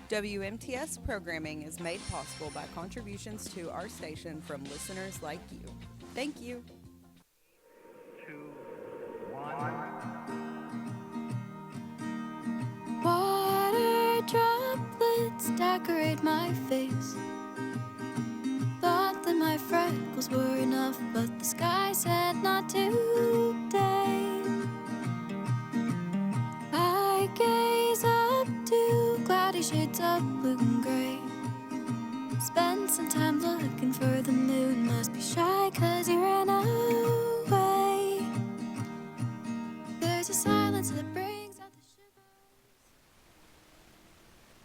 WMTS programming is made possible by contributions to our station from listeners like you. Thank you. 2, 1. Water droplets decorate my face. Thought that my freckles were enough, but the sky said not today. I gaze up to cloudy shades of blue and gray. Spend some time looking for the moon. Must be shy 'cause he ran away. There's a silence that brings out the shivers.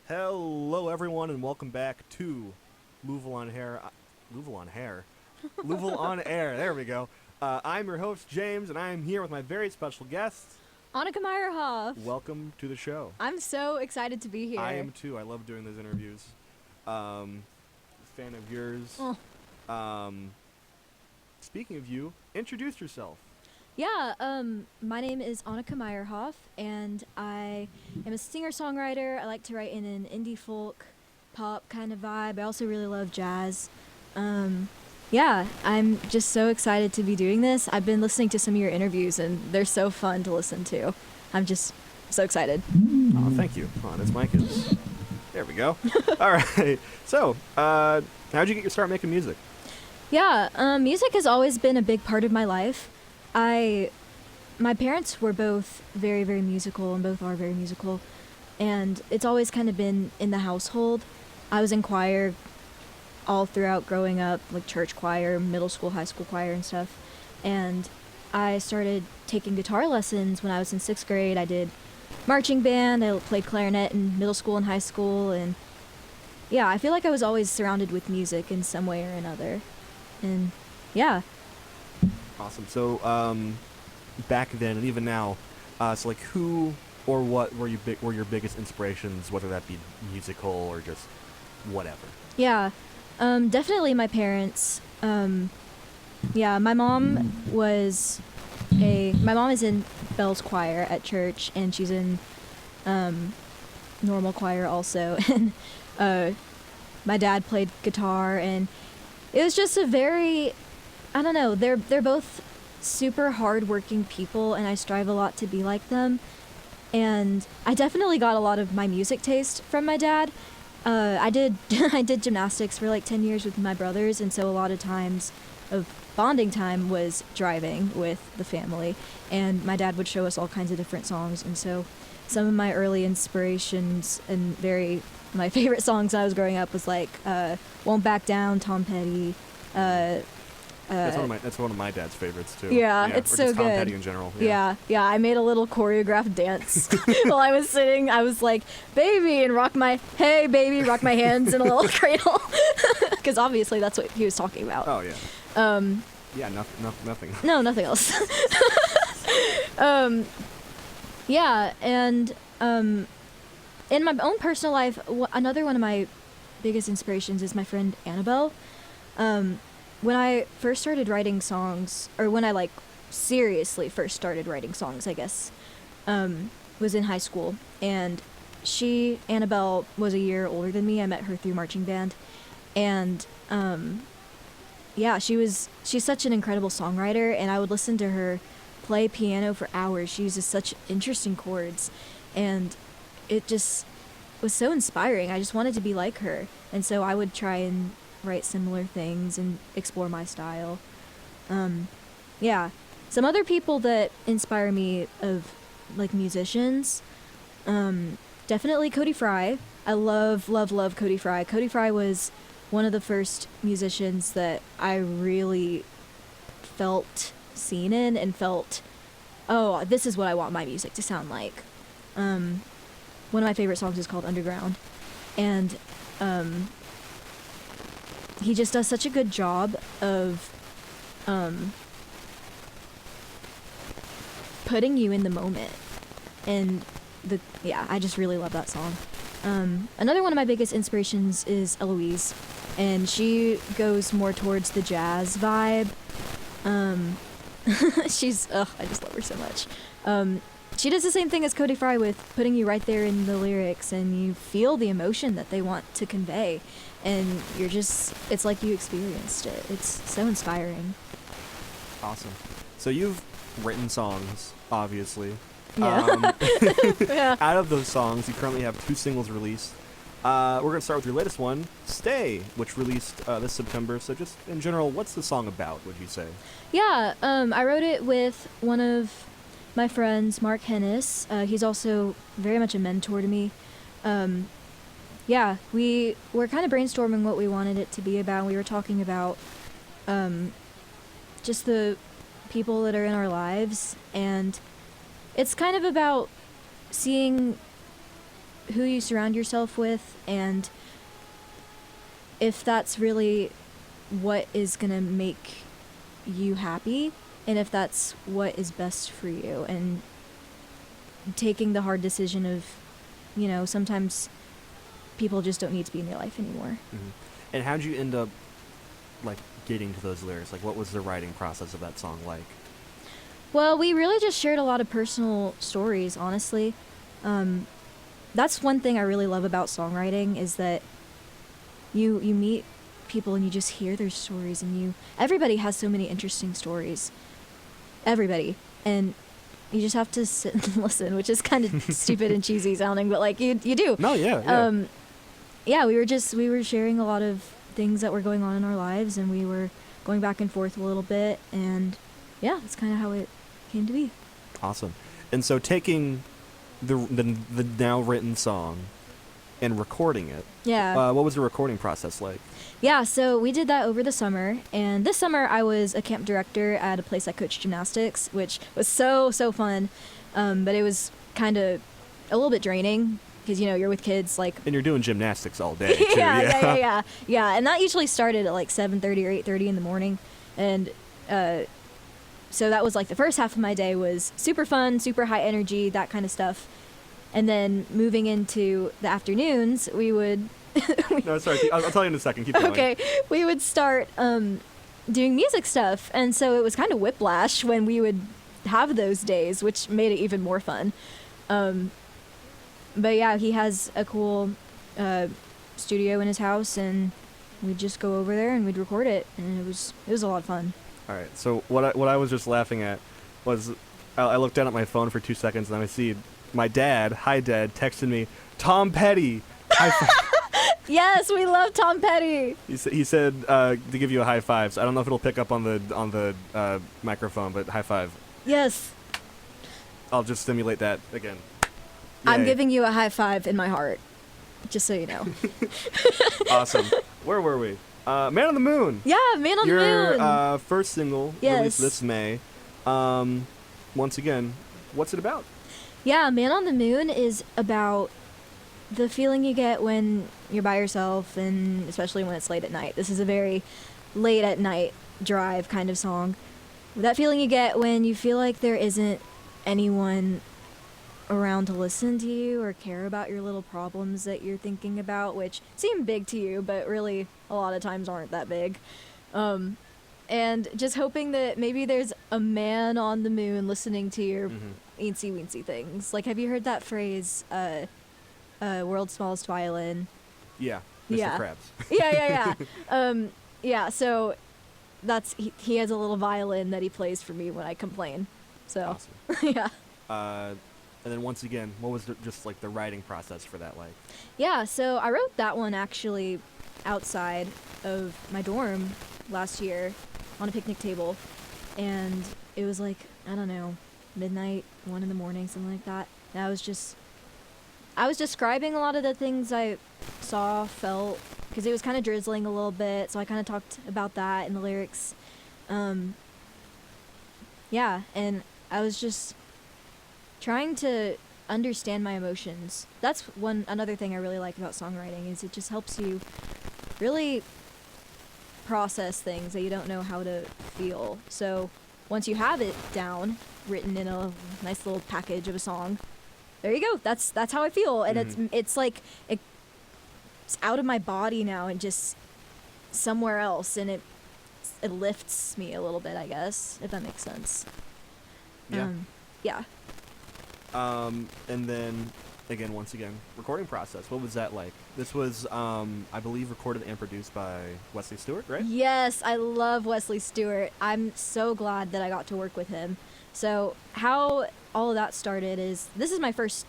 Hello, everyone, and welcome back to LUVOL on Hair. LUVOL on Hair? LUVOL on Air. There we go. I'm your host, James, and I am here with my very special guest. Anica Meyerhoff. Welcome to the show. I'm so excited to be here. I am too. I love doing those interviews. Fan of yours. Oh. Speaking of you, introduce yourself. Yeah, my name is Anica Meyerhoff, and I am a singer-songwriter. I like to write in an indie folk, pop kind of vibe. I also really love jazz. Yeah, I'm just so excited to be doing this. I've been listening to some of your interviews, and they're so fun to listen to. I'm just so excited. Oh, thank you. Oh, this mic is... There we go. All right. So, how'd you get your start making music? Yeah, music has always been a big part of my life. My parents were both very, very musical, and both are very musical, and it's always kind of been in the household. I was in choir all throughout growing up, like church choir, middle school, high school choir and stuff, and I started taking guitar lessons when I was in 6th grade. I did marching band, I played clarinet in middle school and high school, and yeah, I feel like I was always surrounded with music in some way or another, and yeah. Awesome. So, back then and even now, so like who or what were your biggest inspirations, whether that be musical or just whatever? Yeah, definitely my parents. Yeah, my mom is in Bell's choir at church, and she's in normal choir also. And my dad played guitar, and it was just a very, I don't know, they're both super hardworking people, and I strive a lot to be like them. And I definitely got a lot of my music taste from my dad. I did gymnastics for like 10 years with my brothers, and so a lot of times of bonding time was driving with the family, and my dad would show us all kinds of different songs. And so some of my early inspirations and my favorite songs when I was growing up was like Won't Back Down, Tom Petty. That's one of my dad's favorites too. Yeah, it's or so just good. Tom Petty in general. Yeah. I made a little choreographed dance while I was sitting. I was like, "Baby," and rock my hands in a little cradle, because obviously that's what he was talking about. Oh yeah. Yeah, nothing. No, nothing else. Yeah, and in my own personal life, another one of my biggest inspirations is my friend Annabelle. When I first started writing songs, or when I like seriously first started writing songs, I guess, was in high school, and Annabelle was a year older than me. I met her through marching band, and yeah, she's such an incredible songwriter, and I would listen to her play piano for hours. She uses such interesting chords, and it just was so inspiring. I just wanted to be like her, and so I would try and write similar things and explore my style. Yeah, some other people that inspire me of like musicians, definitely Cody Fry. I love Cody Fry. Cody Fry was one of the first musicians that I really felt seen in and felt, oh, this is what I want my music to sound like. One of my favorite songs is called Underground, and he just does such a good job of putting you in the moment, and I just really love that song. Another one of my biggest inspirations is Eloise, and she goes more towards the jazz vibe. I just love her so much. she does the same thing as Cody Fry with putting you right there in the lyrics, and you feel the emotion that they want to convey, and you're just, it's like you experienced it. It's so inspiring. Awesome. So you've written songs, obviously. Yeah. Yeah. Out of those songs, you currently have 2 singles released. We're going to start with your latest one, Stay, which released this September. So just in general, what's the song about, would you say? Yeah, I wrote it with one of my friends, Mark Hennis. He's also very much a mentor to me. Yeah, we were kind of brainstorming what we wanted it to be about. We were talking about just the people that are in our lives, and it's kind of about seeing who you surround yourself with, and if that's really what is gonna make you happy, and if that's what is best for you, and taking the hard decision of, you know, sometimes people just don't need to be in your life anymore. Mm-hmm. And how'd you end up, like, getting to those lyrics? Like, what was the writing process of that song like? Well, we really just shared a lot of personal stories, honestly. That's one thing I really love about songwriting, is that you meet people and you just hear their stories, and everybody has so many interesting stories. Everybody. And you just have to sit and listen, which is kind of stupid and cheesy sounding, but like you do. No, yeah. Yeah, we were sharing a lot of things that were going on in our lives, and we were going back and forth a little bit, and yeah, that's kind of how it came to be. Awesome. And so taking the now written song and recording it. Yeah. What was the recording process like? Yeah, so we did that over the summer, and this summer I was a camp director at a place I coached gymnastics, which was so fun, but it was kind of a little bit draining, because, you know, you're with kids, like... And you're doing gymnastics all day, too. Yeah, and that usually started at like 7:30 or 8:30 in the morning, and so that was like the first half of my day was super fun, super high energy, that kind of stuff. And then moving into the afternoons, we would... No, sorry. I'll tell you in a second. Keep going. Okay. We would start doing music stuff. And so it was kind of whiplash when we would have those days, which made it even more fun. But yeah, he has a cool studio in his house, and we'd just go over there and we'd record it. And it was a lot of fun. All right. So what I was just laughing at was I looked down at my phone for 2 seconds, and I see my dad, hi Dad, texted me, Tom Petty. Yes, we love Tom Petty. He said to give you a high five. So I don't know if it'll pick up on the microphone, but high five. Yes. I'll just simulate that again. I'm Yay. giving you a high five in my heart, just so you know. Awesome. Where were we? Man on the Moon. Yeah, Man on the Moon. Your first single, Yes. released this May. Once again, what's it about? Yeah, Man on the Moon is about the feeling you get when you're by yourself, and especially when it's late at night. This is a very late at night drive kind of song. That feeling you get when you feel like there isn't anyone around to listen to you or care about your little problems that you're thinking about, which seem big to you, but really a lot of times aren't that big. And just hoping that maybe there's a man on the moon listening to your eensy weensy things. Like, have you heard that phrase, world's smallest violin? Yeah, Mr. Yeah. Krabs. Yeah, so that's he has a little violin that he plays for me when I complain. So, Awesome. yeah. And then once again, what was just like the writing process for that like? Yeah, so I wrote that one actually outside of my dorm last year on a picnic table, and it was like, I don't know, midnight, 1 in the morning, something like that. And I was describing a lot of the things I saw, felt, because it was kind of drizzling a little bit, so I kind of talked about that in the lyrics. Yeah, and I was just trying to understand my emotions. That's another thing I really like about songwriting, is it just helps you really process things that you don't know how to feel. So once you have it down, written in a nice little package of a song, there you go. That's how I feel, and it's like it's out of my body now and just somewhere else, and it lifts me a little bit, I guess, if that makes sense. Yeah. Yeah. And then, once again, recording process. What was that like? This was, I believe, recorded and produced by Wesley Stewart, right? Yes, I love Wesley Stewart. I'm so glad that I got to work with him. So how all of that started is, this is my first,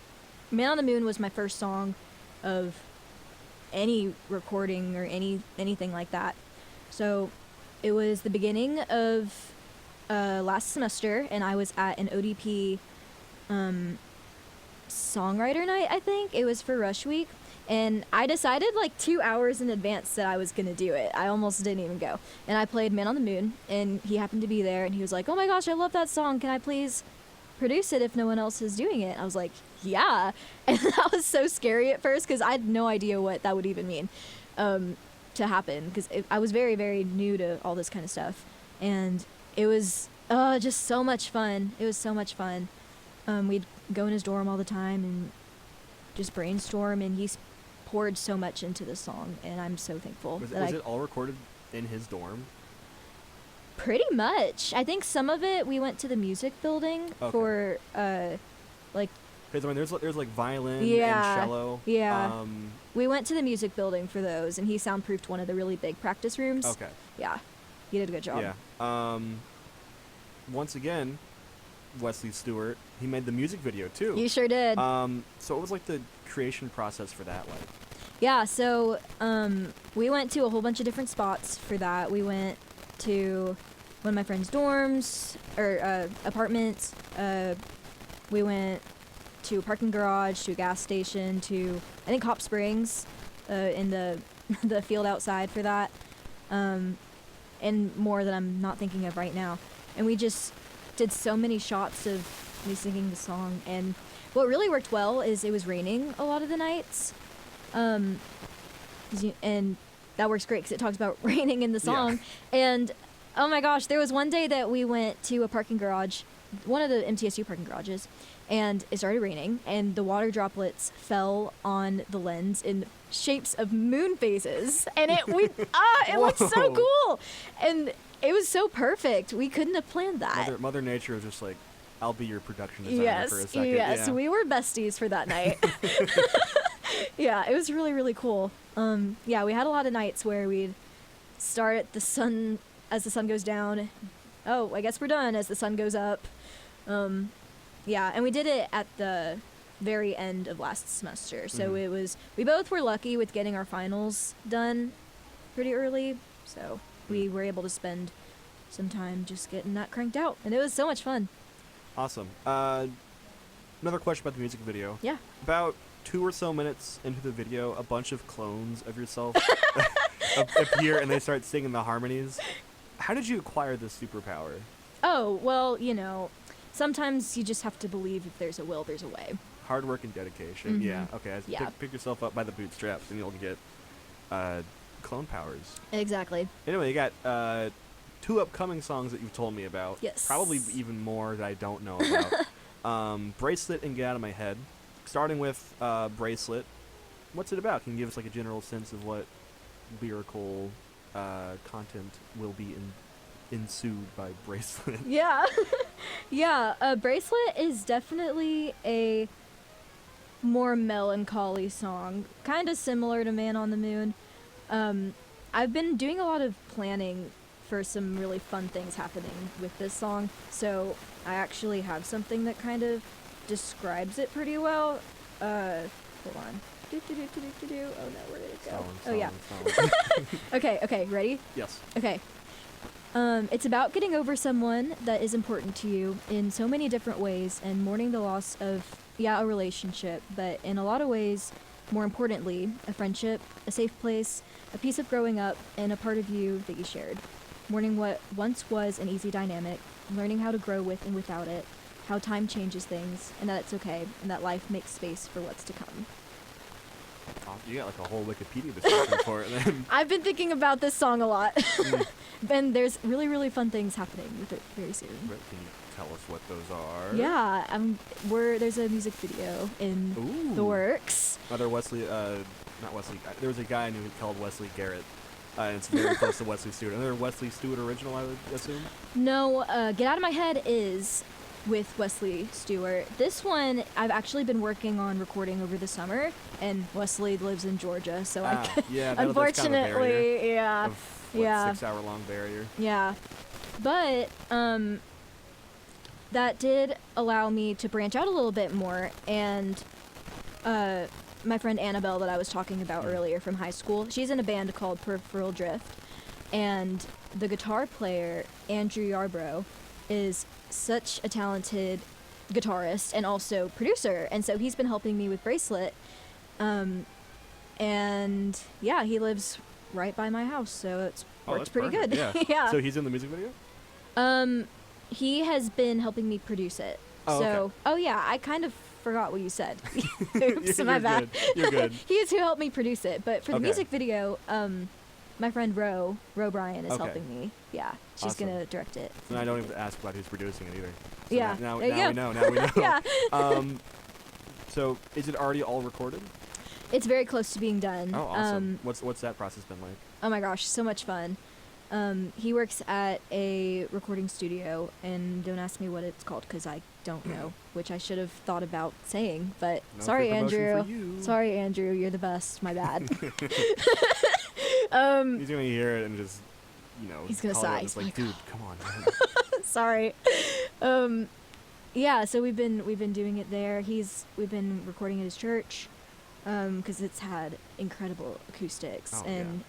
Man on the Moon was my first song of any recording or anything like that. So it was the beginning of last semester, and I was at an ODP songwriter night, I think. It was for Rush Week, and I decided like 2 hours in advance that I was going to do it. I almost didn't even go. And I played Man on the Moon, and he happened to be there, and he was like, "Oh my gosh, I love that song. Can I please produce it if no one else is doing it?" I was like, "Yeah." And that was so scary at first because I had no idea what that would even mean to happen, because I was very, very new to all this kind of stuff. And it was just so much fun. It was so much fun. We'd go in his dorm all the time and just brainstorm, and he poured so much into the song, and I'm so thankful. Was it all recorded in his dorm? Pretty much. I think some of it we went to the music building for like. Because I mean, there's like violin and cello. Yeah. We went to the music building for those, and he soundproofed one of the really big practice rooms. Okay. Yeah, he did a good job. Yeah. Once again, Wesley Stewart. He made the music video too. You sure did. So what was like the creation process for that like? Yeah. So we went to a whole bunch of different spots for that. We went to one of my friend's dorms or apartments. We went to a parking garage, to a gas station, to I think Hop Springs, in the the field outside for that, and more that I'm not thinking of right now. And we just did so many shots of me singing the song. And what really worked well is it was raining a lot of the nights, and that works great because it talks about raining in the song. Yeah. And oh my gosh, there was one day that we went to a parking garage, one of the MTSU parking garages, and it started raining, and the water droplets fell on the lens in shapes of moon phases, and it looked so cool, and it was so perfect. We couldn't have planned that. Mother Nature was just like, "I'll be your production designer for a second." Yes, we were besties for that night. Yeah, it was really, really cool. Yeah, we had a lot of nights where we'd start at the sun as the sun goes down. Oh, I guess we're done as the sun goes up. Yeah, and we did it at the very end of last semester. So we both were lucky with getting our finals done pretty early. So we were able to spend some time just getting that cranked out. And it was so much fun. Awesome. Another question about the music video. Yeah. About 2 or so minutes into the video, a bunch of clones of yourself appear and they start singing the harmonies. How did you acquire this superpower? Oh, well, sometimes you just have to believe if there's a will, there's a way. Hard work and dedication. Mm-hmm. Yeah. Okay. Pick yourself up by the bootstraps and you'll get clone powers. Exactly. Anyway, you got 2 upcoming songs that you've told me about. Yes. Probably even more that I don't know about. Bracelet and Get Out of My Head. Starting with Bracelet. What's it about? Can you give us like a general sense of what lyrical content will be ensued by Bracelet? Yeah. Yeah, Bracelet is definitely a more melancholy song, kind of similar to Man on the Moon. I've been doing a lot of planning for some really fun things happening with this song, so I actually have something that kind of describes it pretty well. Hold on. Oh no, where did it go? Yeah. Okay, ready? Yes. Okay. It's about getting over someone that is important to you in so many different ways and mourning the loss of, a relationship, but in a lot of ways, more importantly, a friendship, a safe place, a piece of growing up, and a part of you that you shared. Mourning what once was an easy dynamic, learning how to grow with and without it, how time changes things, and that it's okay, and that life makes space for what's to come. Oh, you got like a whole Wikipedia description for it then. I've been thinking about this song a lot. And there's really, really fun things happening with it very soon. But can you tell us what those are? Yeah, there's a music video in the works. Not Wesley, there was a guy I knew called Wesley Garrett. And it's very close to Wesley Stewart. Another Wesley Stewart original, I would assume? No, Get Out of My Head is with Wesley Stewart. This one I've actually been working on recording over the summer, and Wesley lives in Georgia, so unfortunately, yeah, 6-hour-long barrier. Yeah, but that did allow me to branch out a little bit more, and my friend Annabelle that I was talking about earlier from high school, she's in a band called Peripheral Drift, and the guitar player, Andrew Yarbrough, is such a talented guitarist and also producer, and so he's been helping me with Bracelet, and yeah, he lives right by my house, so it's worked pretty perfect. good. Yeah. Yeah. So he's in the music video? He has been helping me produce it. Oh, so, okay. oh yeah, I kind of forgot what you said. Oops, my You're bad. good. You're good. He is who helped me produce it, but for the Okay. music video, my friend Ro Bryan is Okay. helping me. Yeah, she's Awesome. gonna direct it. And I don't even ask about who's producing it either. So Yeah, Now there you we go. know. Now we know. Yeah. So is it already all recorded? It's very close to being done. Oh, awesome. What's that process been like? Oh my gosh, so much fun. He works at a recording studio, and don't ask me what it's called because I don't know, which I should have thought about saying. But No sorry, free promotion Andrew. for you. Sorry, Andrew. You're the best. My bad. He's gonna hear it and just, He's gonna call you out sigh. and it's like, He's dude, come on, man. Sorry. Yeah, so we've been doing it there. We've been recording at his church, because it's had incredible acoustics, Oh, and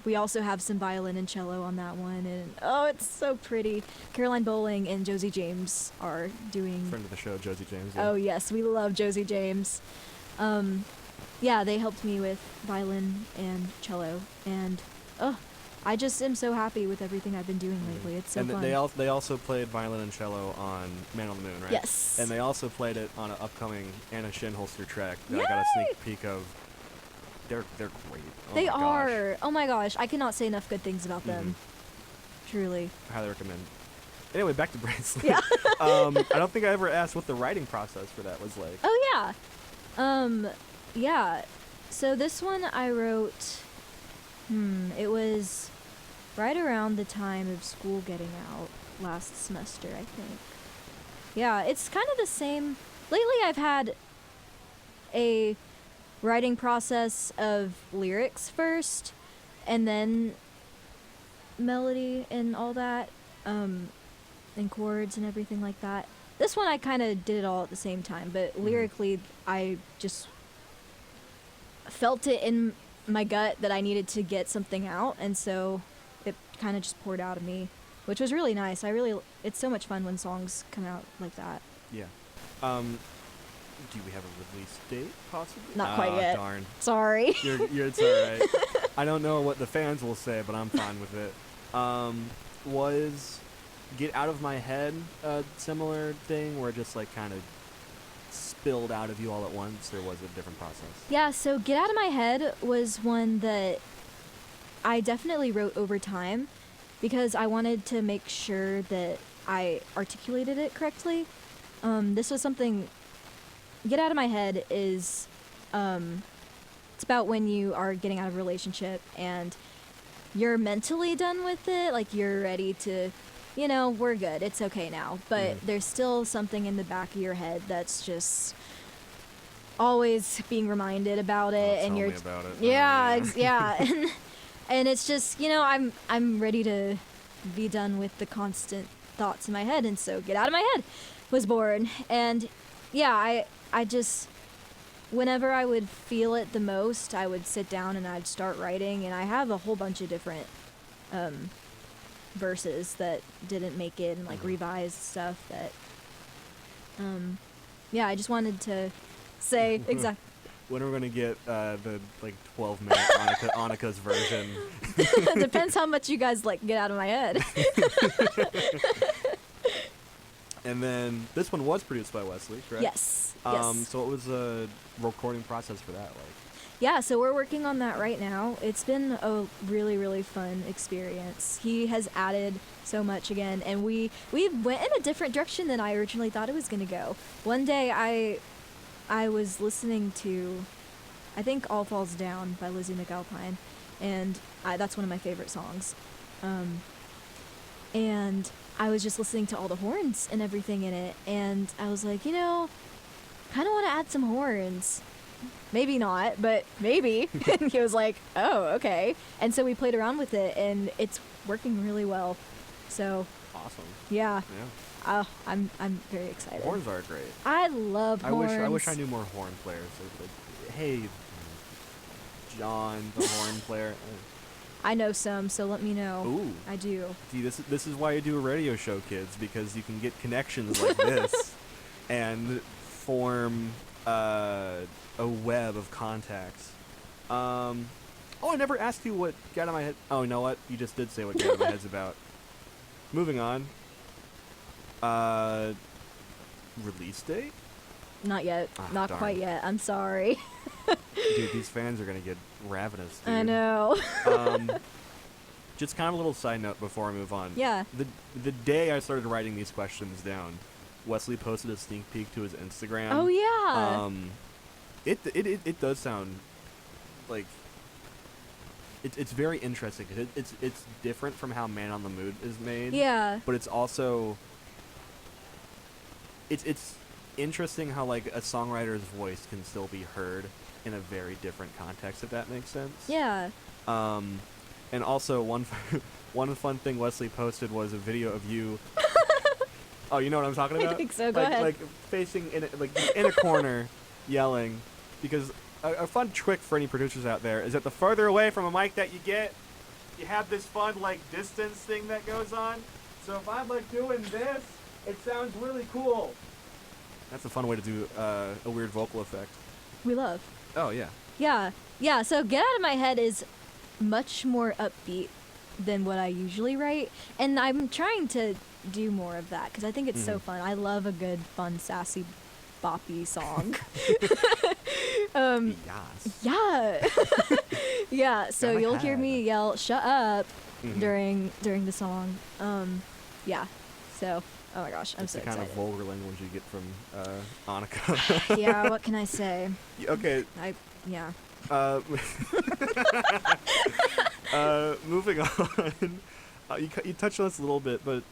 we also have some violin and cello on that one, and oh, it's so pretty. Caroline Bowling and Josie James are doing. Friend of the show, Josie James. Oh yes, we love Josie James. Yeah, they helped me with violin and cello, and I just am so happy with everything I've been doing lately. It's so and fun. they also played violin and cello on Man on the Moon, right? Yes. And they also played it on an upcoming Anna Shinholster track that I got a sneak peek of. They're great. Oh They my gosh. are. Oh my gosh, I cannot say enough good things about them. Truly. I highly recommend. Anyway, back to Bracelet. Yeah. I don't think I ever asked what the writing process for that was like. Oh yeah. Yeah. So this one I wrote. It was right around the time of school getting out last semester, I think. Yeah, it's kind of the same. Lately, I've had a writing process of lyrics first, and then melody and all that, and chords and everything like that. This one I kind of did it all at the same time, but lyrically I just felt it in my gut that I needed to get something out, and so it kind of just poured out of me, which was really nice. It's so much fun when songs come out like that. Yeah. Do we have a release date, possibly? Not quite yet. Darn. Sorry. It's all right. I don't know what the fans will say, but I'm fine with it. Was Get Out of My Head a similar thing where it just like kind of spilled out of you all at once, or was it a different process? Yeah, so Get Out of My Head was one that I definitely wrote over time because I wanted to make sure that I articulated it correctly. This was something... Get Out of My Head is... it's about when you are getting out of a relationship and you're mentally done with it, like you're ready to... we're good, it's okay now. But there's still something in the back of your head that's just always being reminded about it, and Tell you're me about it. yeah. And it's just, I'm ready to be done with the constant thoughts in my head, and so Get Out of My Head was born. And yeah, I just, whenever I would feel it the most, I would sit down and I'd start writing, and I have a whole bunch of different verses that didn't make it, and like revised stuff that yeah, I just wanted to say exactly. When are we gonna get the 12-minute Anica's version? Depends how much you guys like Get Out of My Head. And then this one was produced by Wesley, correct? Yes. Yes. So what was the recording process for that like? Yeah, so we're working on that right now. It's been a really, really fun experience. He has added so much again, and we went in a different direction than I originally thought it was going to go. One day I was listening to, I think, All Falls Down by Lizzie McAlpine, and that's one of my favorite songs. And I was just listening to all the horns and everything in it, and I was like, kind of want to add some horns. Maybe not, but maybe. And he was like, oh, okay. And so we played around with it, and it's working really well. So Awesome. yeah, Yeah. I'm very excited. Horns are great. I love horns. I wish I knew more horn players. Like, hey, John, the horn player. I know some, so let me know. Ooh. I do. See, this is why you do a radio show, kids, because you can get connections like this and form a web of contacts. Oh, I never asked you what Get Out of My Head. Oh, you know what? You just did say what Get Out of My Head's about. Moving on. Release date? Not yet. Not darn. quite yet. I'm sorry. Dude, these fans are gonna get ravenous, dude. I know. Just kind of a little side note before I move on. Yeah. The day I started writing these questions down, Wesley posted a sneak peek to his Instagram. Oh yeah. It does sound like it's very interesting. 'Cause it's different from how Man on the Moon is made. Yeah. But it's also it's interesting how like a songwriter's voice can still be heard in a very different context, if that makes sense. Yeah. And also one fun thing Wesley posted was a video of you. Oh, you know what I'm talking about? I think so. Go ahead. Like facing in a corner, yelling, because a fun trick for any producers out there is that the further away from a mic that you get, you have this fun like distance thing that goes on. So if I'm like doing this, it sounds really cool. That's a fun way to do a weird vocal effect. We love. Oh yeah. Yeah. Yeah. So Get Out of My Head is much more upbeat than what I usually write, and I'm trying to do more of that because I think it's so fun. I love a good, fun, sassy, boppy song. Yes. Yeah. Yeah. So Got my you'll hear head. me yell "shut up" during the song. Yeah. So. Oh my gosh, I'm It's so the kind excited. of vulgar language you get from Anica. Yeah. What can I say? Okay. Yeah. Moving on. You touched on this a little bit, but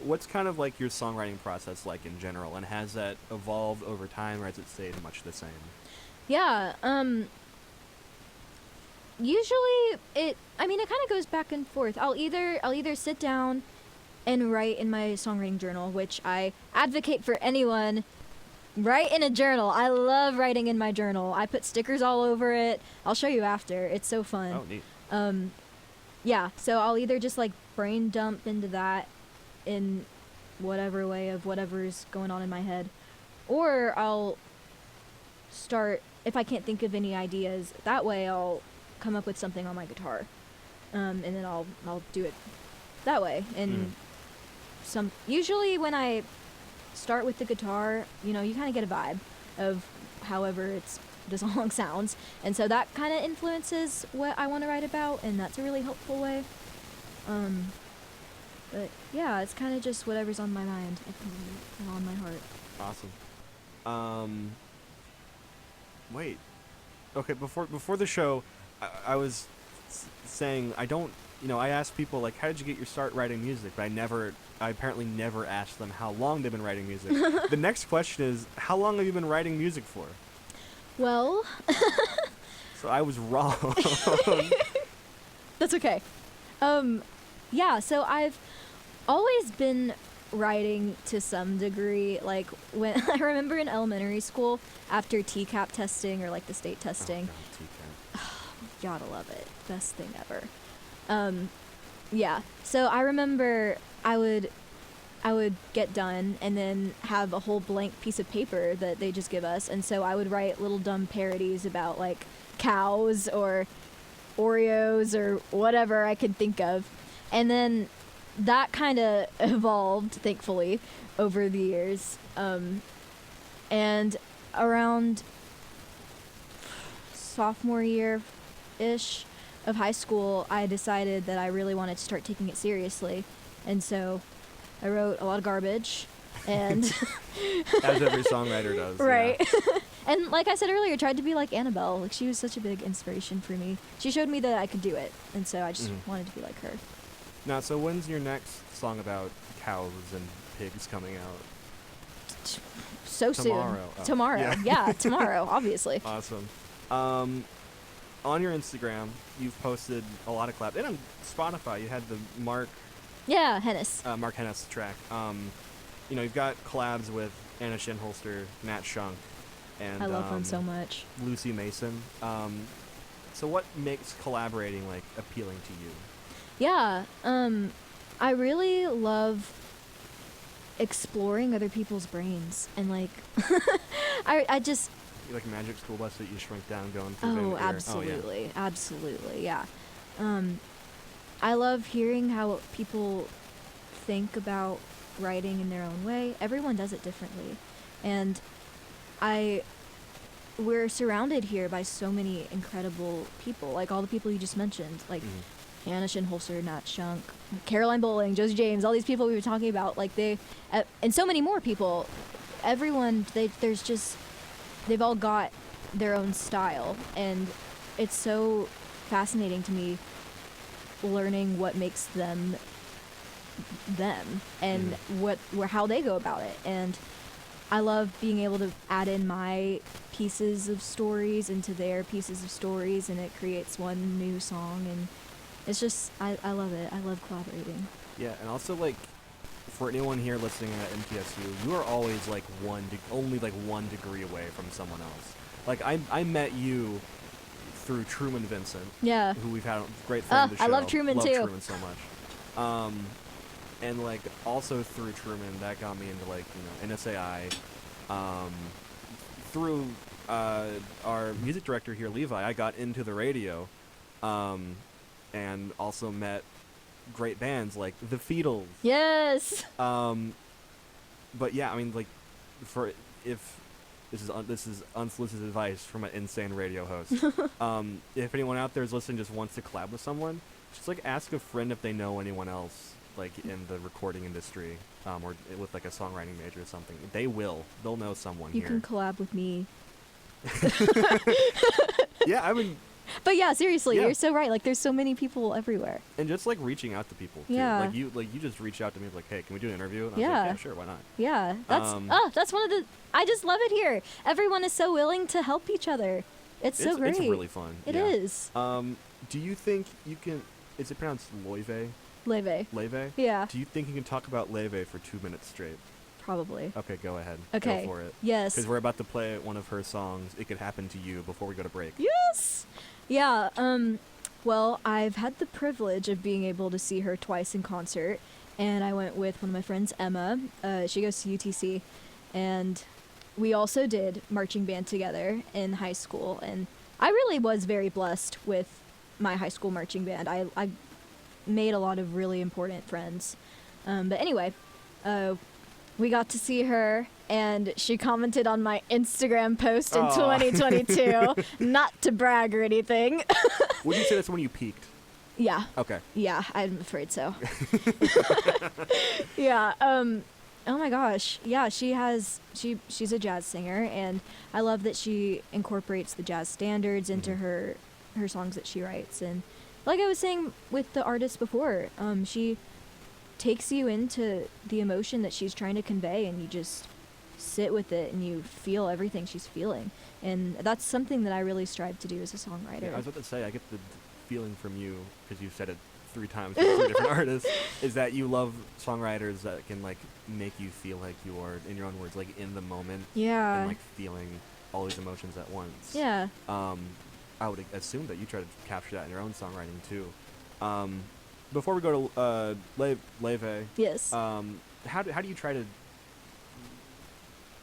what's kind of like your songwriting process like in general, and has that evolved over time, or has it stayed much the same? Yeah. Usually it kind of goes back and forth. I'll either sit down and write in my songwriting journal, which I advocate for anyone. Write in a journal. I love writing in my journal. I put stickers all over it. I'll show you after. It's so fun. Oh, neat. Yeah, so I'll either just like brain dump into that in whatever way of whatever's going on in my head, or I'll start, if I can't think of any ideas, that way I'll come up with something on my guitar, and then I'll do it that way. And usually when I start with the guitar, you kind of get a vibe of however the song sounds, and so that kind of influences what I want to write about, and that's a really helpful way. But yeah, it's kind of just whatever's on my mind and on my heart. Awesome. Wait. Okay, before the show, I was saying I don't. I asked people like, how did you get your start writing music? But I apparently never asked them how long they've been writing music. The next question is, how long have you been writing music for? Well, So I was wrong. that's okay. Yeah, so I've always been writing to some degree. Like when I remember in elementary school, after TCAP testing or like the state testing, Oh, God, TCAP. gotta love it. Best thing ever. Yeah. So I remember I would get done and then have a whole blank piece of paper that they just give us, and so I would write little dumb parodies about like cows or Oreos or whatever I could think of, and then that kind of evolved, thankfully, over the years. And around sophomore year-ish of high school, I decided that I really wanted to start taking it seriously, and so I wrote a lot of garbage, and As every songwriter does. right. Yeah. And like I said earlier, tried to be like Annabelle. Like, she was such a big inspiration for me. She showed me that I could do it, and so I just wanted to be like her. Now, so when's your next song about cows and pigs coming out? So Tomorrow. soon. Oh, Tomorrow. yeah. Yeah, tomorrow, obviously. Awesome. On your Instagram, you've posted a lot of collabs. And on Spotify, you had the Mark Hennis. Hennis track. You've got collabs with Anna Shinholster, Nat Shunk, and I love them so much. Lucy Mason. So what makes collaborating like appealing to you? Yeah, I really love exploring other people's brains and like I just You like Magic School Bus that you shrink down going through Van Ear? absolutely, absolutely, yeah. I love hearing how people think about writing in their own way. Everyone does it differently, and we're surrounded here by so many incredible people, like all the people you just mentioned, like Hannah Shinholster, Nat Shunk, Caroline Bowling, Josie James, all these people we were talking about, like and so many more people. Everyone, they've all got their own style, and it's so fascinating to me learning what makes them and how they go about it. And I love being able to add in my pieces of stories into their pieces of stories, and it creates one new song, and it's just I love it. I love collaborating. Yeah, and also like for anyone here listening at MTSU, you are always like only like 1 degree away from someone else. Like I met you through Truman Vincent. Yeah. Who we've had a great friend of the show. I love Truman too. Truman so much. And like also through Truman, that got me into like, NSAI. Through our music director here, Levi, I got into the radio. And also met great bands like The Feetles. Yes. But yeah, I mean, like, if this is unsolicited advice from an insane radio host. If anyone out there is listening, just wants to collab with someone, just like ask a friend if they know anyone else like in the recording industry, or with like a songwriting major or something. They'll know someone. You here. can collab with me. Yeah, I mean. But yeah, seriously, Yeah. you're so right. Like, there's so many people everywhere. And just like reaching out to people too. Yeah. Like you just reached out to me like, hey, can we do an interview? And I was Yeah. like, yeah, sure, why not? Yeah, that's one of the. I just love it here. Everyone is so willing to help each other. It's so great. It's really fun. It yeah. is. Do you think you can? Is it pronounced Loive? Leve. Leve? Yeah, Do you think you can talk about Leve for 2 minutes straight? probably. Okay, go ahead. Okay. Go for it. Yes. Because we're about to play one of her songs, It Could Happen to You, before we go to break. Yes. Yeah. Well, I've had the privilege of being able to see her twice in concert, and I went with one of my friends, Emma. She goes to UTC, and we also did marching band together in high school, and I really was very blessed with my high school marching band. I made a lot of really important friends. But anyway, we got to see her, and she commented on my Instagram post in 2022. Not to brag or anything. Would you say that's when you peaked? Yeah. Okay. Yeah, I'm afraid so. Yeah. Oh my gosh. Yeah, she's a jazz singer, and I love that she incorporates the jazz standards into her songs that she writes. And like I was saying with the artist before, she takes you into the emotion that she's trying to convey, and you just sit with it and you feel everything she's feeling. And that's something that I really strive to do as a songwriter. Yeah, I was about to say, I get the feeling from you, because you've said it 3 times with 3 different artists, is that you love songwriters that can like make you feel like you are, in your own words, like in the moment. Yeah. And like feeling all these emotions at once. Yeah. I would assume that you try to capture that in your own songwriting too. Before we go to Leve, Yes. how do you try to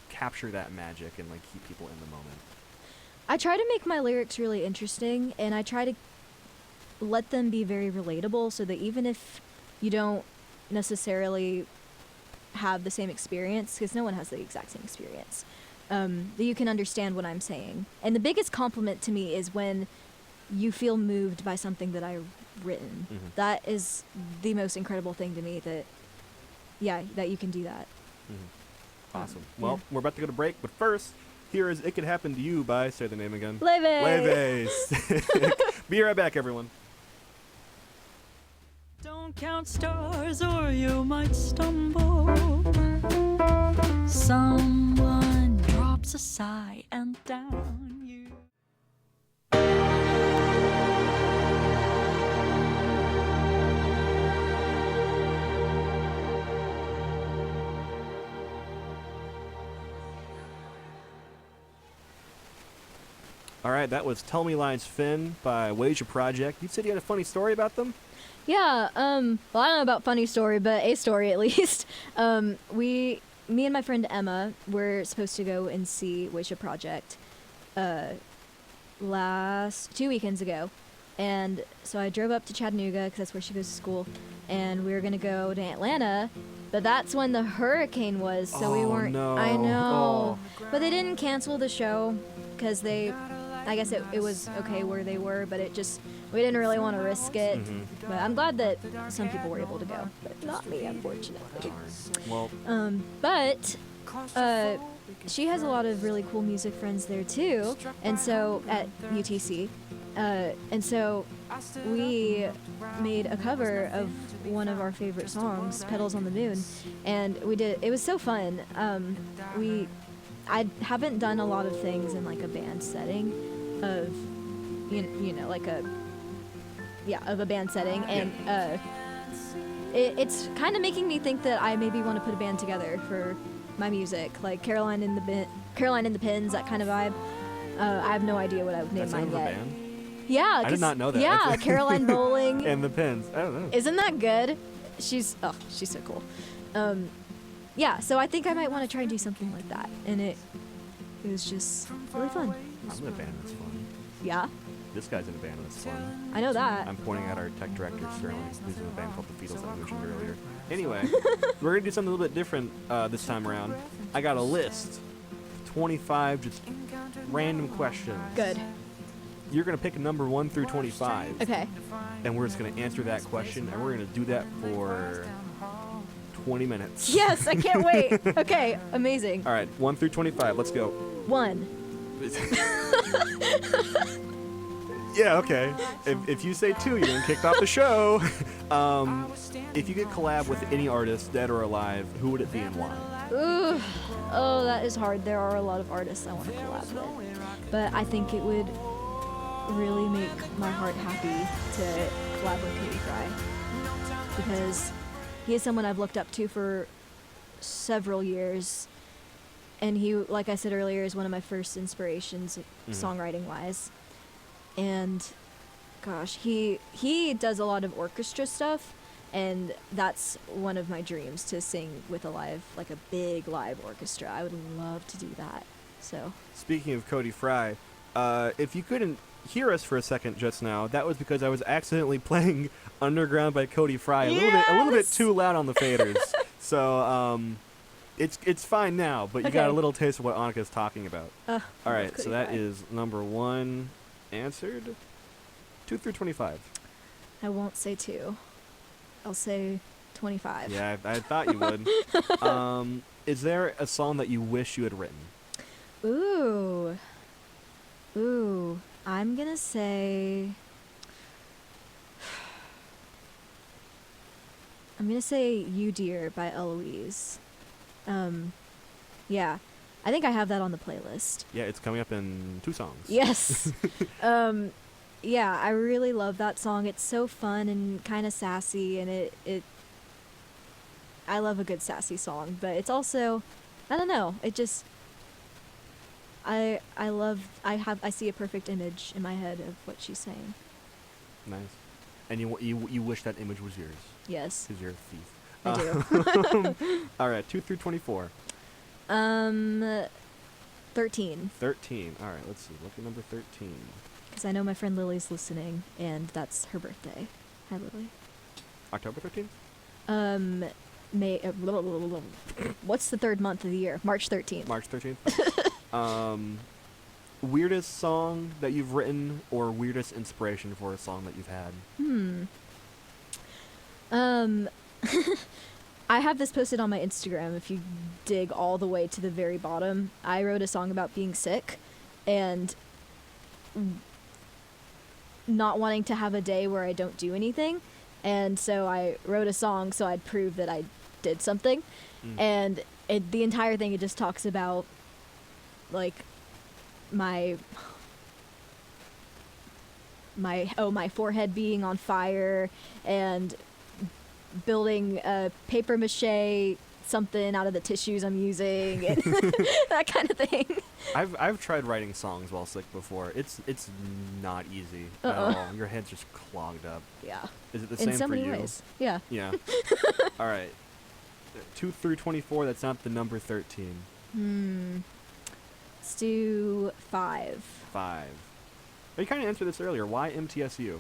capture that magic and like keep people in the moment? I try to make my lyrics really interesting, and I try to let them be very relatable, so that even if you don't necessarily have the same experience, because no one has the exact same experience, that you can understand what I'm saying. And the biggest compliment to me is when you feel moved by something that I've written. Mm-hmm. That is the most incredible thing to me, that you can do that. Mm-hmm. Awesome. Well, we're about to go to break, but first, here is It Could Happen to You by, say the name again. Leve! Leves. Be right back, everyone. Don't count stars or you might stumble. Someone drops a sigh and down you. All right, that was Tell Me Lies Finn by Wager Project. You said you had a funny story about them? Yeah, well, I don't know about funny story, but a story at least. Me and my friend Emma were supposed to go and see Wager Project 2 weekends ago. And so I drove up to Chattanooga, because that's where she goes to school, and we were going to go to Atlanta, but that's when the hurricane was, so we weren't... No. I know. Oh. But they didn't cancel the show, because I guess it was okay where they were, but we didn't really want to risk it. Mm-hmm. But I'm glad that some people were able to go, but not me, unfortunately. Well, But she has a lot of really cool music friends there too, and so at UTC, and so we made a cover of one of our favorite songs, "Petals on the Moon," and we did. It was so fun. I haven't done a lot of things in like a band setting, of of a band setting, and it's kind of making me think that I maybe want to put a band together for my music, like Caroline and the Pins, that kind of vibe. I have no idea what I would name that's mine the name of yet. the band? Yeah, I did not know that. Yeah, That's- Caroline Bowling. And the Pins. I don't know. Isn't that good? She's so cool. Yeah, so I think I might want to try and do something like that, and it was just really fun. I'm in a band that's fun. Yeah, This guy's in a band that's fun. I know that. I'm pointing at our tech director, Sterling, who's in a band called The Beatles that I mentioned earlier. Anyway, we're going to do something a little bit different this time around. I got a list. 25 just random questions. Good. You're going to pick a number 1 through 25. Okay. And we're just going to answer that question, and we're going to do that for 20 minutes. Yes, I can't wait. Okay, amazing. All right, 1 through 25. Let's go. 1. Yeah, okay. If you say 2, you're getting kicked off the show. If you could collab with any artist, dead or alive, who would it be and why? Ooh. Oh, that is hard. There are a lot of artists I want to collab with. But I think it would really make my heart happy to collab with Cody Fry. Because he is someone I've looked up to for several years. And he, like I said earlier, is one of my first inspirations, songwriting-wise. And, gosh, he does a lot of orchestra stuff. And that's one of my dreams, to sing with a big live orchestra. I would love to do that. So. Speaking of Cody Fry, if you couldn't hear us for a second just now, that was because I was accidentally playing Underground by Cody Fry a little bit too loud on the faders. So it's fine now, but you got a little taste of what Anica's talking about. All right, so that is number 1 answered. 2 through 25. I won't say 2. I'll say 25. Yeah, I thought you would. Is there a song that you wish you had written? Ooh, I'm gonna say You Dear by Eloise. Yeah, I think I have that on the playlist. Yeah, it's coming up in 2 songs. Yes. Yeah, I really love that song. It's so fun and kind of sassy, and I love a good sassy song, but it's also, I don't know, it just, I see a perfect image in my head of what she's saying. Nice. And you wish that image was yours. Yes. Because you're a thief. I do. All right, 2 through 24. 13. 13. All right, let's see. Look at number 13. Because I know my friend Lily's listening, and that's her birthday. Hi, Lily. October 13th? May. What's the 3rd month of the year? March 13th. March 13th. Weirdest song that you've written, or weirdest inspiration for a song that you've had? I have this posted on my Instagram. If you dig all the way to the very bottom, I wrote a song about being sick and not wanting to have a day where I don't do anything. And so I wrote a song so I'd prove that I did something. And the entire thing, it just talks about, like, my forehead being on fire and building a paper mache something out of the tissues I'm using and that kind of thing. I've tried writing songs while sick before. It's not easy at all. Your head's just clogged up. Yeah. Is it the In same so for many you? ways. Yeah. Yeah. All right. 2 through 24. That's not the number 13. Let's do 5. 5. You kind of answered this earlier. Why MTSU?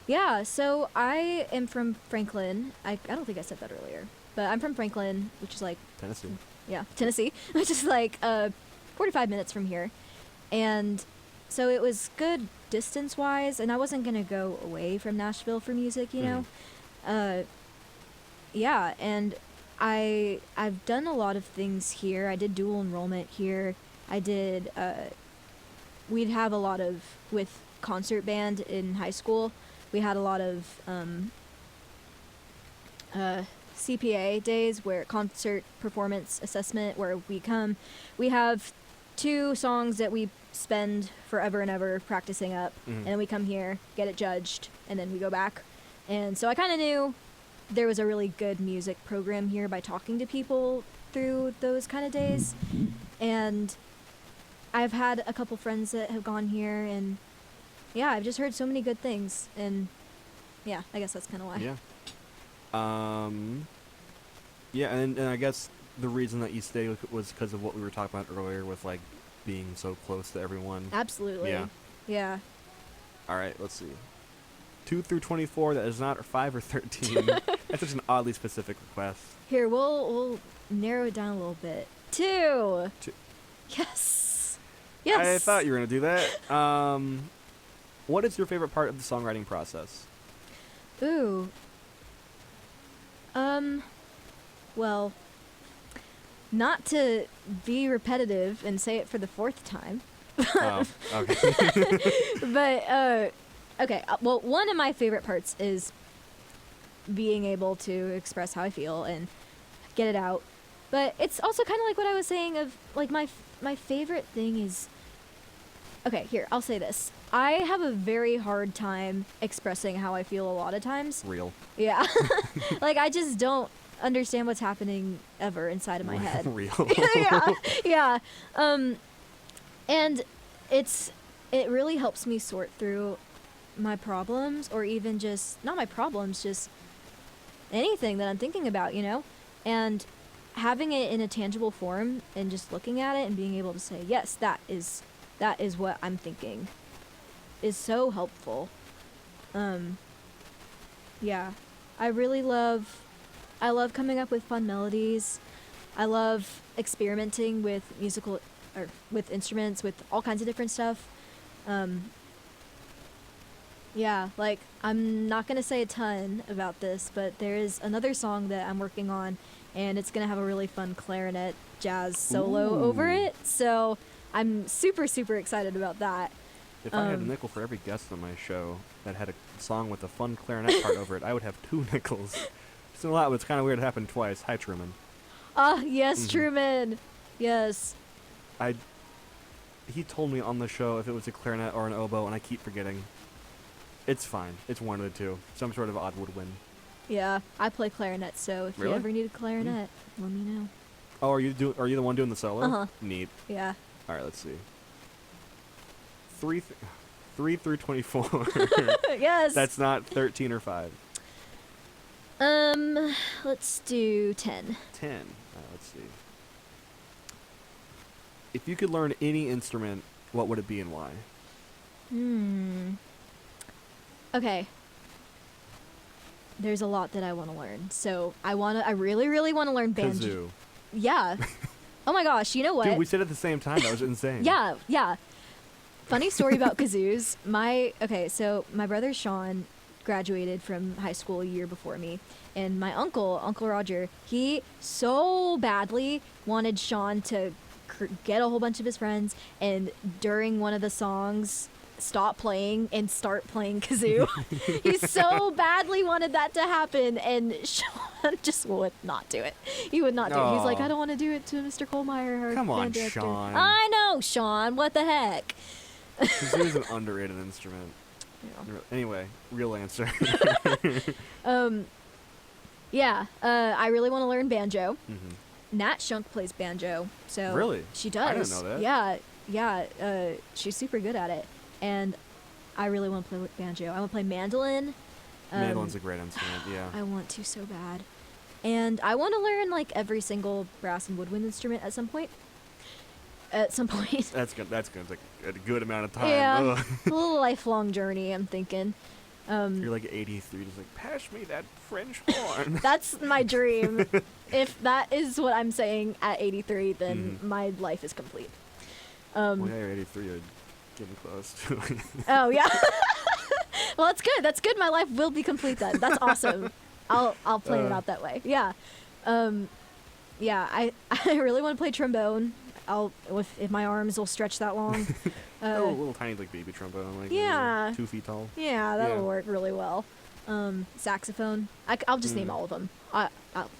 Yeah, so I am from Franklin. I don't think I said that earlier, but I'm from Franklin, which is like Tennessee. Yeah, Tennessee, which is like 45 minutes from here. And so it was good distance-wise, and I wasn't going to go away from Nashville for music, you know? Yeah, and I've done a lot of things here. I did dual enrollment here. I did, we'd have a lot of, with concert band in high school, we had a lot of CPA days, where concert performance assessment, where we have 2 songs that we spend forever and ever practicing up, and then we come here, get it judged, and then we go back. And so I kind of knew there was a really good music program here by talking to people through those kind of days. And I've had a couple friends that have gone here, and yeah, I've just heard so many good things, and yeah, I guess that's kind of why. Yeah. Yeah, and I guess the reason that you stayed was because of what we were talking about earlier with, like, being so close to everyone. Absolutely. Yeah. Yeah. All right, let's see. 2 through 24, that is not 5 or 13. That's such an oddly specific request. Here, we'll narrow it down a little bit. 2. 2. Yes. Yes. I thought you were going to do that. What is your favorite part of the songwriting process? Ooh. Well, not to be repetitive and say it for the 4th time. Oh, okay. But, okay. Well, one of my favorite parts is being able to express how I feel and get it out. But it's also kind of like what I was saying of, like, my favorite thing is... Okay, here, I'll say this. I have a very hard time expressing how I feel a lot of times. Real. Yeah. Like, I just don't understand what's happening ever inside of my head. Real. Yeah. And it really helps me sort through my problems, or even just, not my problems, just anything that I'm thinking about, you know? And having it in a tangible form and just looking at it and being able to say, yes, that is what I'm thinking, is so helpful. Yeah. I love coming up with fun melodies. I love experimenting with with instruments, with all kinds of different stuff. Yeah, like, I'm not going to say a ton about this, but there is another song that I'm working on, and it's going to have a really fun clarinet jazz solo over it. So I'm super, super excited about that. If I had a nickel for every guest on my show that had a song with a fun clarinet part over it, I would have 2 nickels. It's a lot, but it's kind of weird it happened twice. Hi, Truman. Ah, yes, Truman. Yes. He told me on the show if it was a clarinet or an oboe, and I keep forgetting. It's fine. It's one of the two. Some sort of odd woodwind. Yeah, I play clarinet, so if Really? you ever need a clarinet, let me know. Oh, are you the one doing the solo? Uh-huh. Neat. Yeah. All right, let's see. 3 through 24. Yes. That's not 13 or 5. Let's do 10. 10. Let's see. If you could learn any instrument, what would it be and why? Okay. There's a lot that I want to learn. So I really, really want to learn banjo. Kazoo. Yeah. Oh my gosh, you know what? Dude, we said it at the same time. That was insane. Yeah. Funny story about kazoos. So my brother Sean graduated from high school a year before me, and my Uncle Roger, he so badly wanted Sean to get a whole bunch of his friends, and during one of the songs stop playing and start playing kazoo. He so badly wanted that to happen, and Sean just would not do it. He would not do it. He's like, Aw. I don't want to do it to Mr. Kohlmeyer, our Come on, band director. Sean. I know, Sean. What the heck? Kazoo is an underrated instrument. Yeah. Anyway, real answer. Yeah, I really want to learn banjo. Mhm. Nat Shunk plays banjo, so Really? she does. I didn't know that. Yeah. She's super good at it, and I really want to play with banjo. I want to play mandolin. Mandolin's a great instrument. Yeah. I want to so bad, and I want to learn like every single brass and woodwind instrument at some point. That's gonna take a good amount of time. Yeah, Ugh. a little lifelong journey. I'm thinking. You're like 83, just like, pass me that French horn. That's my dream. If that is what I'm saying at 83, then my life is complete. Well, yeah, you're 83, you're getting close to it. Oh yeah. Well, that's good. That's good. My life will be complete then. That's awesome. I'll plan it out that way. Yeah. Yeah. I really want to play trombone. If my arms will stretch that long. Little tiny like baby trombone, like Yeah. 2 feet tall. Yeah, that'll Yeah. work really well. Saxophone. I'll just name all of them.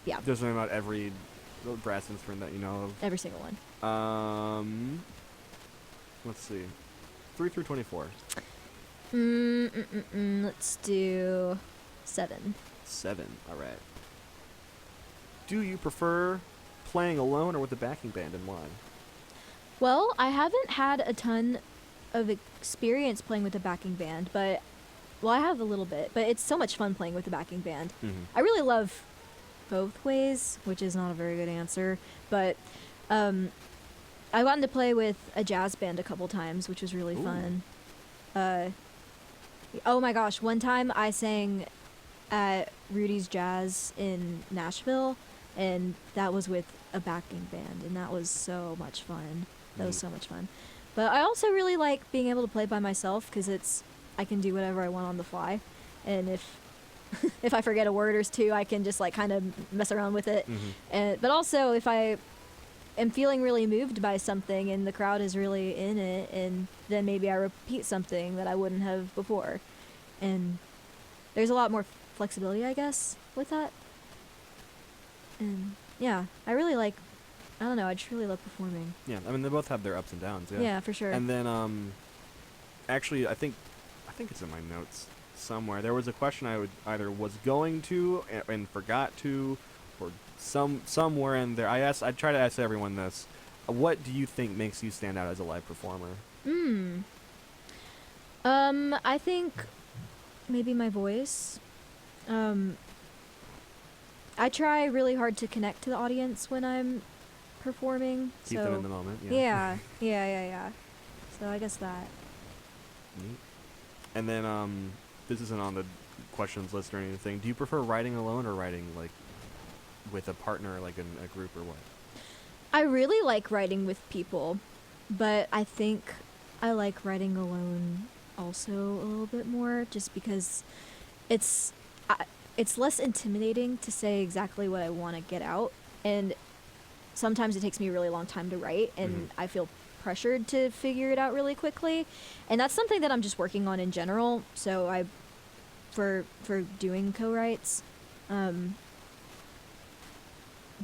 Yeah, There's something about every little brass instrument that you know every single one. of. Let's see. 3 through 24. Let's do 7. 7. All right. Do you prefer playing alone or with a backing band, and why? Well, I haven't had a ton of experience playing with a backing band, but I have a little bit, but it's so much fun playing with a backing band. I really love both ways, which is not a very good answer, but I've gotten to play with a jazz band a couple times, which was really fun. Oh my gosh, one time I sang at Rudy's Jazz in Nashville, and that was with a backing band, and that was so much fun. That was so much fun. But I also really like being able to play by myself, because I can do whatever I want on the fly, and if I forget a word or two, I can just like kind of mess around with it. But also, if I am feeling really moved by something and the crowd is really in it, and then maybe I repeat something that I wouldn't have before, and there's a lot more flexibility, I guess, with that. And yeah, I really like. I don't know. I just really love performing. Yeah, I mean they both have their ups and downs. Yeah. Yeah, for sure. And then actually I think it's in my notes somewhere. There was a question I either was going to and forgot to, or somewhere in there. I try to ask everyone this. What do you think makes you stand out as a live performer? I think maybe my voice. I try really hard to connect to the audience when I'm performing. Keep them in the moment. Yeah. Yeah. So I guess that. Neat. And then this isn't on the questions list or anything. Do you prefer writing alone or writing like with a partner, like in a group, or what? I really like writing with people, but I think I like writing alone also a little bit more, just because it's less intimidating to say exactly what I want to get out, and sometimes it takes me a really long time to write, and I feel pressured to figure it out really quickly, and that's something that I'm just working on in general. So for doing co-writes,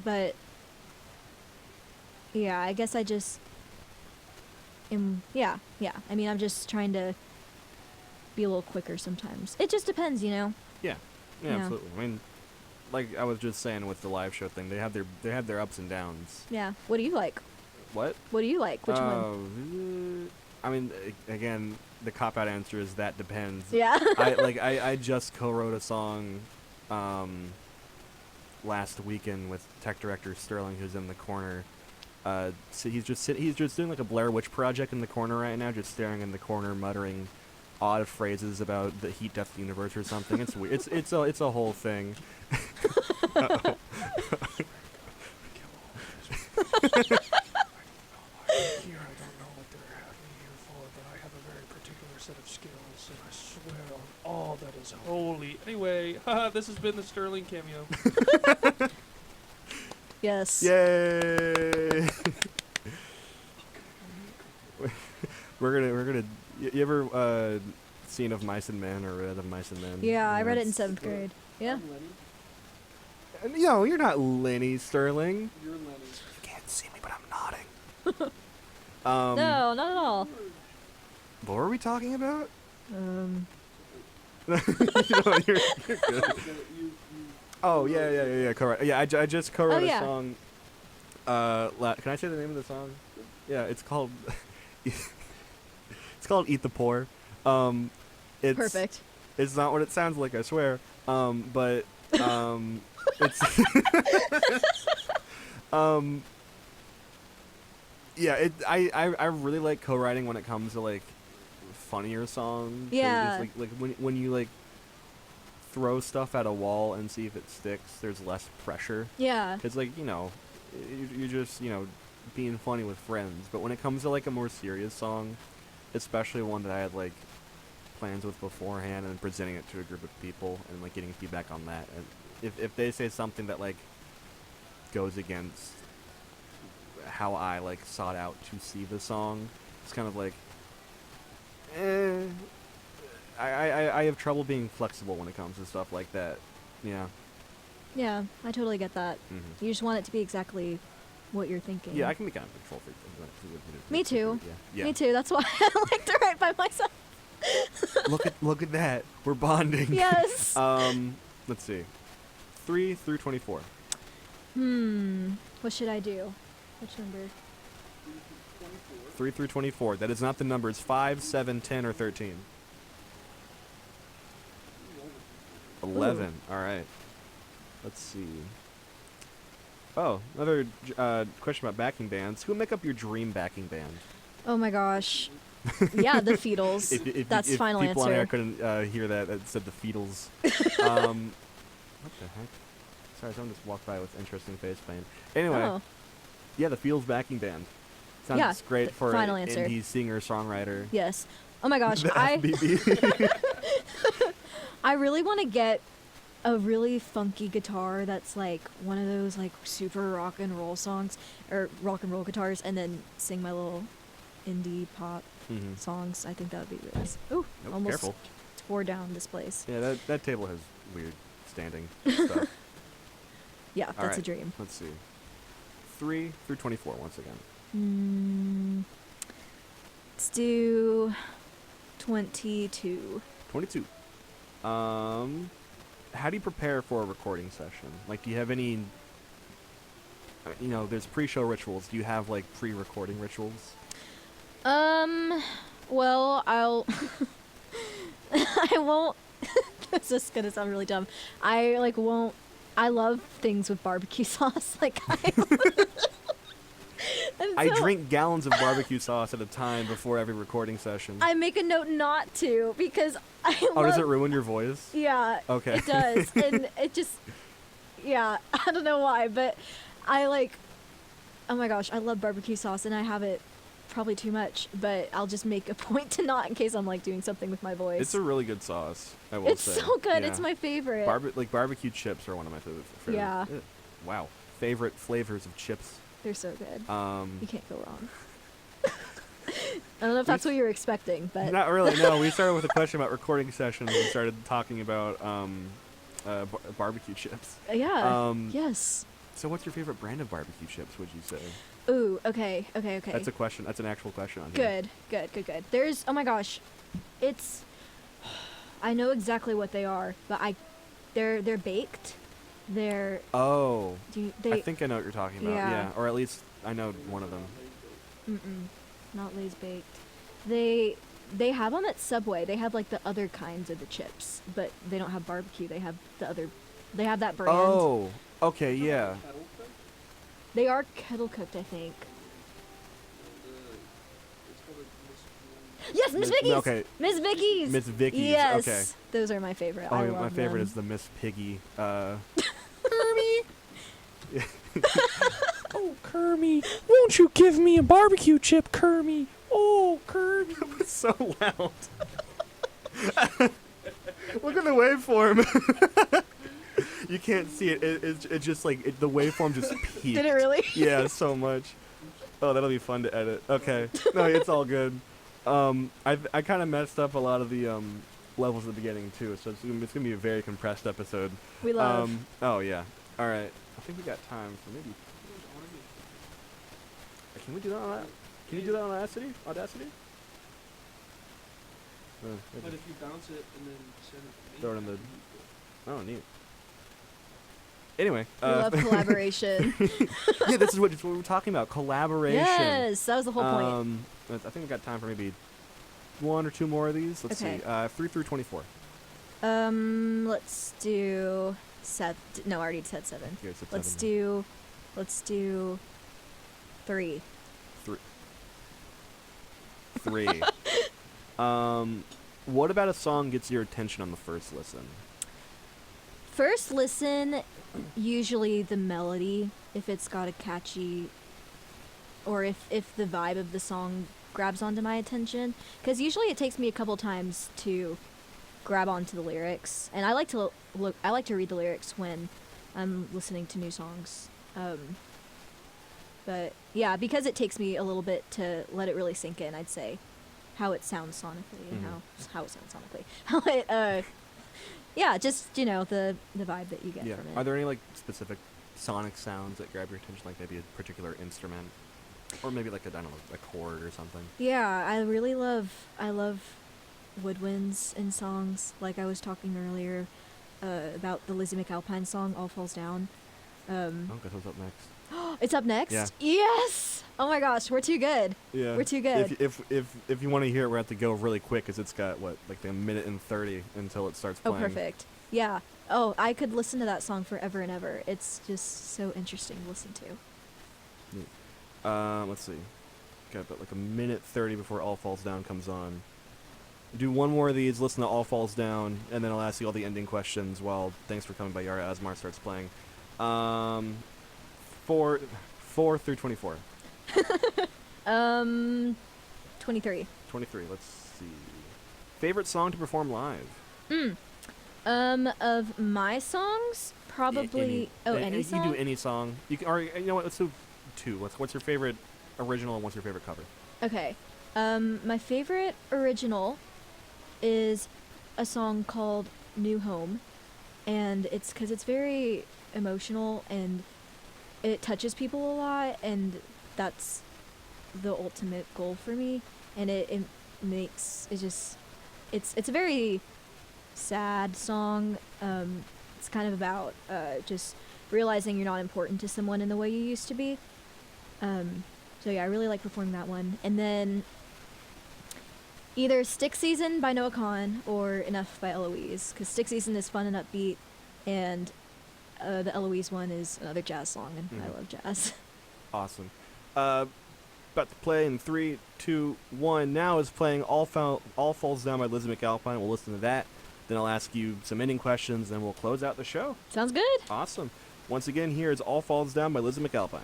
but yeah, I guess I just am. Yeah. I mean, I'm just trying to be a little quicker sometimes. It just depends, you know. Yeah, absolutely. I mean, like I was just saying with the live show thing, they have their ups and downs. Yeah. What do you like? What? What do you like? Which one? I mean, again, the cop-out answer is that depends. Yeah. I just co-wrote a song last weekend with tech director Sterling, who's in the corner. So he's just doing like a Blair Witch Project in the corner right now, just staring in the corner, muttering odd phrases about the heat death universe or something. It's weird. It's a whole thing. Here, I don't know what they're having me here for, but I have a very particular set of skills, and I swear on all that is holy. Anyway, this has been the Sterling cameo. Yes. Yay! we're gonna You ever seen Of Mice and Men or read Of Mice and Men? Yeah, I read it in it's- 7th grade. Yeah. And, you know, you're not Lenny Sterling. You're Lenny. You can't see me, but I'm nodding. No, not at all. What were we talking about? Um, You're good. Oh yeah. Co-write. Yeah, I just co-wrote Oh, yeah. a song. Can I say the name of the song? Yeah, it's called. It's called "Eat the Poor." It's Perfect. It's not what it sounds like, I swear. But it's yeah. I really like co-writing when it comes to like funnier songs. Yeah. It's like when you like throw stuff at a wall and see if it sticks, there's less pressure. Yeah. It's like, you know, you're just, you know, being funny with friends. But when it comes to like a more serious song, especially one that I had like plans with beforehand and presenting it to a group of people and like getting feedback on that, and if they say something that like goes against how I like sought out to see the song, it's kind of like I have trouble being flexible when it comes to stuff like that. Yeah. Yeah, I totally get that. Mm-hmm. You just want it to be exactly what you're thinking. Yeah, I can be kind of a control freak. Me too. Yeah. Me too. That's why I like to write by myself. Look at that. We're bonding. Yes. Let's see. 3 through 24. What should I do? Which number? 3 through 24. That is not the numbers 5, 7, 10, or 13. 11. All right. Let's see. Oh, another question about backing bands. Who would make up your dream backing band? Oh my gosh. Yeah, the Feetles. That's if final people on air answer. couldn't hear that, it said the Feetles. What the heck? Sorry, someone just walked by with interesting face paint. Anyway, Oh, yeah, the Feetles backing band. Sounds Yeah, great for final an answer. indie singer-songwriter. yes. Oh my gosh. The FBB. I really want to get a really funky guitar that's like one of those like super rock and roll songs or rock and roll guitars, and then sing my little indie pop Mhm. songs. I think that would be really nice. Ooh, Nope, almost careful. tore down this place. Yeah, that table has weird standing stuff. Yeah, All that's a right, dream. Let's see. 3 through 24 once again. Let's do 22. 22. How do you prepare for a recording session? Like, do you have any, you know, there's pre-show rituals. Do you have, like, pre-recording rituals? Well, I'll I won't this is gonna sound really dumb. I love things with barbecue sauce. Like I drink gallons of barbecue sauce at a time before every recording session. I make a note not to because I Oh, love, does it ruin your voice? Yeah. Okay. It does. And it just yeah, I don't know why, but I like oh my gosh, I love barbecue sauce and I have it probably too much, but I'll just make a point to not in case I'm like doing something with my voice. It's a really good sauce, I will It's say. so good. Yeah. It's my favorite. Like barbecue chips are one of my favorite. Yeah. Wow. Favorite flavors of chips. They're so good. Um, You can't go wrong. I don't know if that's what you were expecting, but Not really. No, we started with a question about recording sessions. We started talking about barbecue chips. yeah. Um, Yes. So, what's your favorite brand of barbecue chips? Would you say? Ooh. Okay. That's a question. That's an actual question on here. Good. There's. Oh my gosh. It's. I know exactly what they are, but they're baked. They're. Oh. They. I think I know what you're talking about. Yeah. Yeah. Or at least I know one of them. Not Lay's baked. They have them at Subway. They have like the other kinds of the chips, but they don't have barbecue. They have the other. They have that brand. Oh. Okay. Yeah. They are kettle cooked, I think. Yes, Miss Miss- Vicky's. okay. Miss Vicky's. Miss Vicky's. Yes. Okay. Those are my favorite. Oh, I yeah, love my favorite them. is the Miss Piggy. Oh, Kermie, won't you give me a barbecue chip, Kermie? Oh, Kermie. It's so loud. Look at the waveform. You can't see it. It's just like the waveform just peaked. Did it really? Yeah, so much. Oh, that'll be fun to edit. Okay. No, it's all good. I kind of messed up a lot of the levels at the beginning too, so it's gonna be a very compressed episode. We love. Oh yeah. All right. I think we got time for maybe. Can we do that on that? Can you do that on Audacity? Audacity? But if you bounce it and then send it to me, Throw it in that'd the- Oh, neat. Anyway, We love collaboration. yeah, this is what we're talking about. Collaboration. Yes, that was the whole point. I think we got time for maybe one or two more of these. Let's Okay. see. 3 through 24. Let's do no, I already said 7. Here, it's at Let's 7. do 3. 3. What about a song gets your attention on the first listen? First listen, usually the melody, if it's got a catchy, or if the vibe of the song grabs onto my attention, because usually it takes me a couple times to grab onto the lyrics, and I like to read the lyrics when I'm listening to new songs. But yeah, because it takes me a little bit to let it really sink in, I'd say how it sounds sonically and how it sounds sonically. How it yeah, just the vibe that you get from it. Are there any like specific sonic sounds that grab your attention, like maybe a particular instrument, or maybe like a chord or something? Yeah, I love woodwinds in songs. Like I was talking earlier about the Lizzie McAlpine song "All Falls Down." Oh, guess what's up next? It's up next. Yeah. Yes. Oh my gosh, we're too good. Yeah, We're too good. If you want to hear it, we have to go really quick because it's got like a minute and 30 until it starts Oh, playing. perfect. Yeah. Oh, I could listen to that song forever and ever. It's just so interesting to listen to. Let's see. Got about like a minute 30 before All Falls Down comes on. Do one more of these, listen to All Falls Down, and then I'll ask you all the ending questions while Thanks for Coming by Yara Asmar starts playing. 4 through 24. 23. 23, let's see. Favorite song to perform live? Of my songs, probably. Any song. You do any song. You can, or you know what? Let's do 2. What's your favorite original and what's your favorite cover? Okay. My favorite original is a song called New Home, and it's because it's very emotional and it touches people a lot, and that's the ultimate goal for me. And it makes it just it's a very sad song. It's kind of about just realizing you're not important to someone in the way you used to be. So yeah, I really like performing that one. And then either Stick Season by Noah Kahan or Enough by Eloise, because Stick Season is fun and upbeat, and the Eloise one is another jazz song, and I love jazz. Awesome. About to play in 3, 2, 1. Now is playing All Falls Down by Lizzie McAlpine. We'll listen to that. Then I'll ask you some ending questions, and we'll close out the show. Sounds good. Awesome. Once again, here is All Falls Down by Lizzie McAlpine.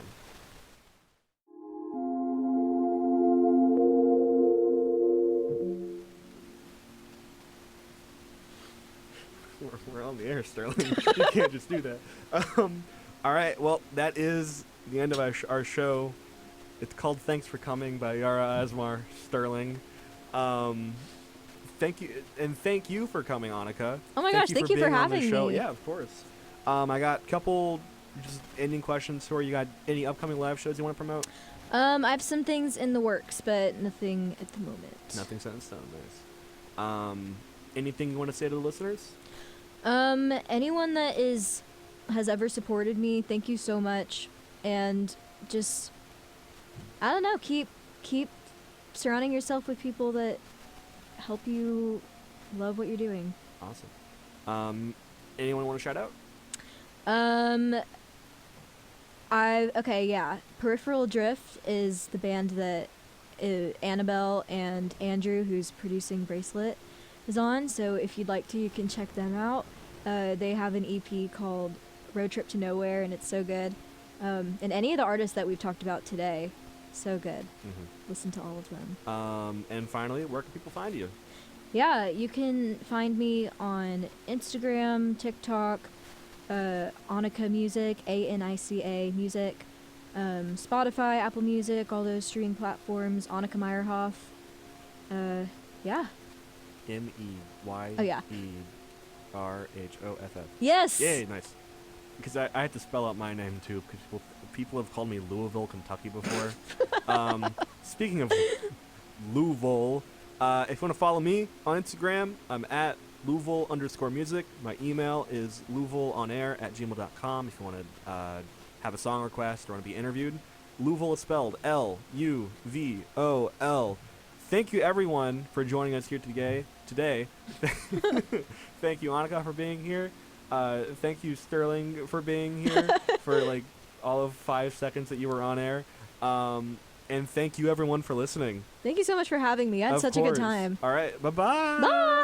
We're on the air, Sterling. You can't just do that. All right, well, that is the end of our show. It's called Thanks for Coming by Yara Asmar Sterling. Thank you for coming, Anica. Oh my gosh, thank you for being on the having show. me. Yeah, of course. I got a couple just ending questions for you. Got any upcoming live shows you want to promote? I have some things in the works, but nothing at the moment. Nothing set in stone. Nice. Anything you want to say to the listeners? Anyone that has ever supported me, thank you so much. And just, I don't know, keep surrounding yourself with people that help you love what you're doing. Awesome. Anyone want to shout out? Peripheral Drift is the band that Annabelle and Andrew, who's producing Bracelet, is on. So if you'd like to, you can check them out. They have an EP called Road Trip to Nowhere, and it's so good. And any of the artists that we've talked about today, so good. Listen to all of them. And finally, where can people find you? Yeah, you can find me on Instagram, TikTok, Anica Music, Anica Music, Spotify, Apple Music, all those streaming platforms, Anica Meyerhoff. Yeah. Meyerhoff. Yes. Yay, nice. Because I had to spell out my name too, because people have called me Louisville, Kentucky before. Speaking of LUVOL, if you want to follow me on Instagram, I'm at LUVOL_music. My email is LUVOLonair@gmail.com if you want to have a song request or want to be interviewed. LUVOL is spelled LUVOL. Thank you, everyone, for joining us here today. Thank you, Anica, for being here. Thank you, Sterling, for being here for like all of 5 seconds that you were on air. And thank you, everyone, for listening. Thank you so much for having me. I had Of such a good course. time. All right. Bye-bye. Bye.